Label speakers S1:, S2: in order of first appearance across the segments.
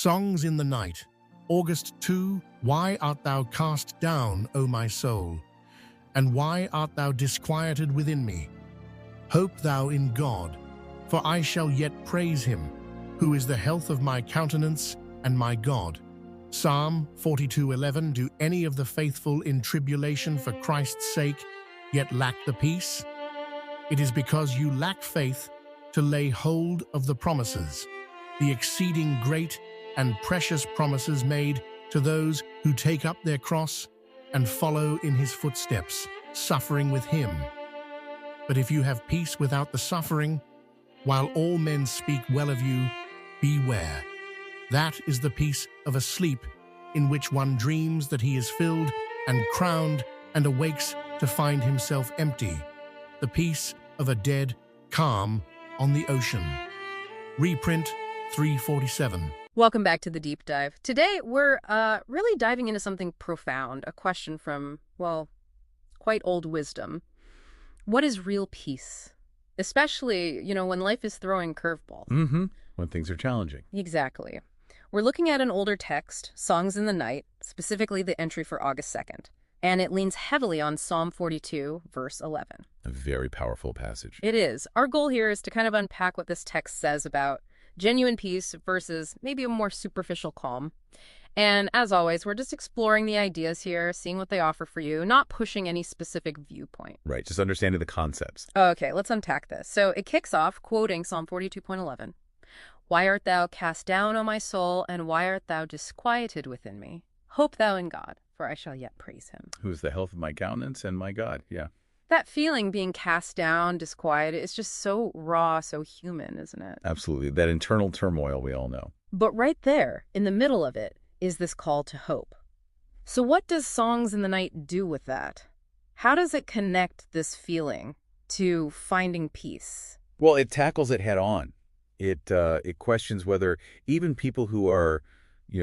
S1: Songs in the Night. August-2. Why art thou cast down, O my soul? And why art thou disquieted within me? Hope thou in God, for I shall yet praise him, who is the health of my countenance and my God. Psalm 42:11. Do any of the faithful in tribulation for Christ's sake yet lack the peace? It is because you lack faith to lay hold of the promises, the exceeding great and precious promises made to those who take up their cross and follow in his footsteps, suffering with him. But if you have peace without the suffering, while all men speak well of you, beware. That is the peace of a sleep in which one dreams that he is filled and crowned and awakes to find himself empty. The peace of a dead calm on the ocean. Reprint 347.
S2: Welcome back to the Deep Dive. Today, we're really diving into something profound, a question from, well, quite old wisdom. What is real peace? Especially, when life is throwing curveballs.
S3: When things are challenging.
S2: Exactly. We're looking at an older text, Songs in the Night, specifically the entry for August 2nd. And it leans heavily on Psalm 42, verse 11.
S3: A very powerful passage.
S2: It is. Our goal here is to kind of unpack what this text says about genuine peace versus maybe a more superficial calm. And as always, we're just exploring the ideas here, seeing what they offer for you, not pushing any specific viewpoint.
S3: Right, just understanding the concepts.
S2: Okay, let's unpack this. So it kicks off quoting Psalm 42:11. Why art thou cast down, O my soul, and why art thou disquieted within me? Hope thou in God, for I shall yet praise him.
S3: Who is the health of my countenance and my God, yeah.
S2: That feeling, being cast down, disquieted, is just so raw, so human, isn't it?
S3: Absolutely, that internal turmoil we all know.
S2: But right there, in the middle of it, is this call to hope. So what does Songs in the Night do with that? How does it connect this feeling to finding peace?
S3: Well, it tackles it head on. It questions whether even people who are,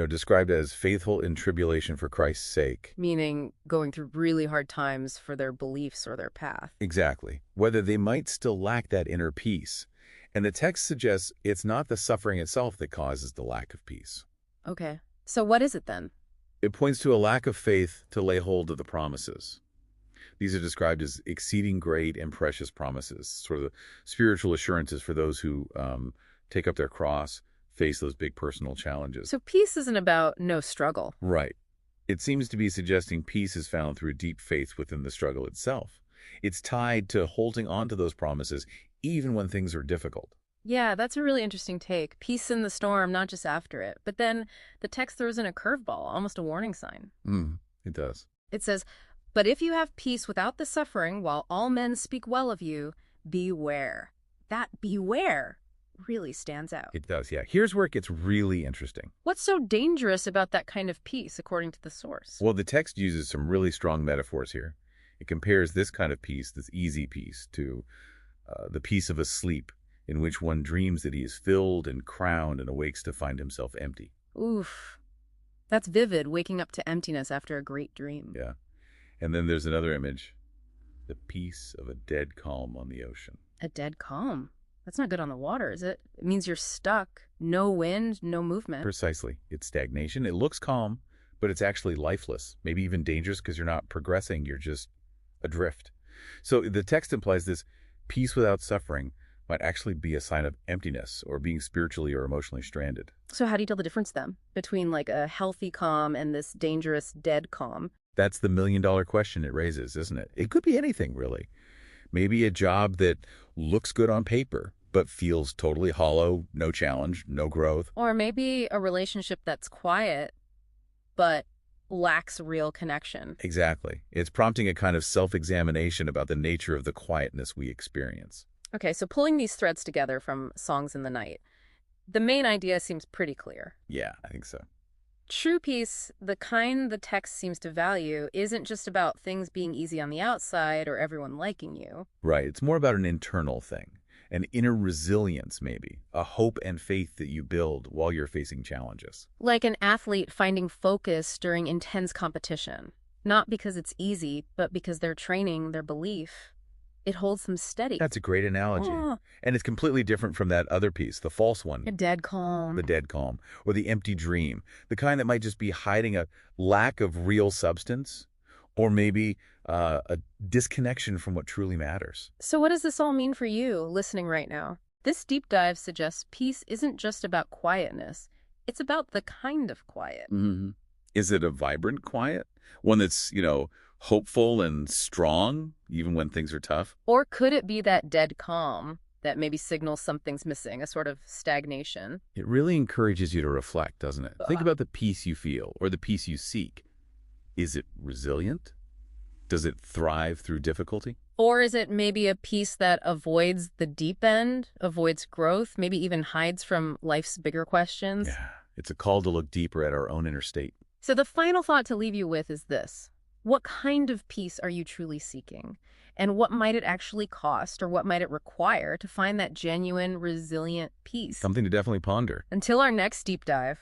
S3: described as faithful in tribulation for Christ's sake.
S2: Meaning going through really hard times for their beliefs or their path.
S3: Exactly. Whether they might still lack that inner peace. And the text suggests it's not the suffering itself that causes the lack of peace.
S2: Okay. So what is it then?
S3: It points to a lack of faith to lay hold of the promises. These are described as exceeding great and precious promises, sort of spiritual assurances for those who take up their cross, face those big personal challenges.
S2: So peace isn't about no struggle.
S3: Right. It seems to be suggesting peace is found through deep faith within the struggle itself. It's tied to holding on to those promises even when things are difficult.
S2: Yeah, that's a really interesting take. Peace in the storm, not just after it. But then the text throws in a curveball, almost a warning sign.
S3: It does.
S2: It says, but if you have peace without the suffering, while all men speak well of you, beware. That beware really stands out.
S3: It does, yeah. Here's where it gets really interesting.
S2: What's so dangerous about that kind of peace, according to the source?
S3: Well, the text uses some really strong metaphors here. It compares this kind of peace, this easy peace, to the peace of a sleep, in which one dreams that he is filled and crowned and awakes to find himself empty.
S2: Oof. That's vivid, waking up to emptiness after a great dream.
S3: Yeah. And then there's another image, the peace of a dead calm on the ocean.
S2: A dead calm? That's not good on the water, is it? It means you're stuck. No wind, no movement.
S3: Precisely. It's stagnation. It looks calm, but it's actually lifeless, maybe even dangerous because you're not progressing. You're just adrift. So the text implies this peace without suffering might actually be a sign of emptiness or being spiritually or emotionally stranded.
S2: So how do you tell the difference then between like a healthy calm and this dangerous dead calm?
S3: That's the million-dollar question it raises, isn't it? It could be anything, really. Maybe a job that looks good on paper, but feels totally hollow, no challenge, no growth.
S2: Or maybe a relationship that's quiet, but lacks real connection.
S3: Exactly. It's prompting a kind of self-examination about the nature of the quietness we experience.
S2: Okay, so pulling these threads together from Songs in the Night, the main idea seems pretty clear.
S3: Yeah, I think so.
S2: True peace, the kind the text seems to value, isn't just about things being easy on the outside or everyone liking you.
S3: Right. It's more about an internal thing, an inner resilience maybe, a hope and faith that you build while you're facing challenges.
S2: Like an athlete finding focus during intense competition, not because it's easy, but because they're training their belief It holds them steady.
S3: That's a great analogy.
S2: Oh,
S3: And it's completely different from that other piece, the false
S2: a
S3: one,
S2: dead calm.
S3: the dead calm, or the empty dream, the kind that might just be hiding a lack of real substance, or maybe a disconnection from what truly matters.
S2: So what does this all mean for you, listening right now? This deep dive suggests peace isn't just about quietness. It's about the kind of quiet.
S3: Mm-hmm. Is it a vibrant quiet? One that's, hopeful and strong, even when things are tough?
S2: Or could it be that dead calm that maybe signals something's missing, a sort of stagnation?
S3: It really encourages you to reflect, doesn't it? Think about the peace you feel or the peace you seek. Is it resilient? Does it thrive through difficulty?
S2: Or is it maybe a peace that avoids the deep end, avoids growth, maybe even hides from life's bigger questions?
S3: Yeah, it's a call to look deeper at our own inner state.
S2: So the final thought to leave you with is this. What kind of peace are you truly seeking? And what might it actually cost, or what might it require to find that genuine, resilient peace?
S3: Something to definitely ponder.
S2: Until our next deep dive,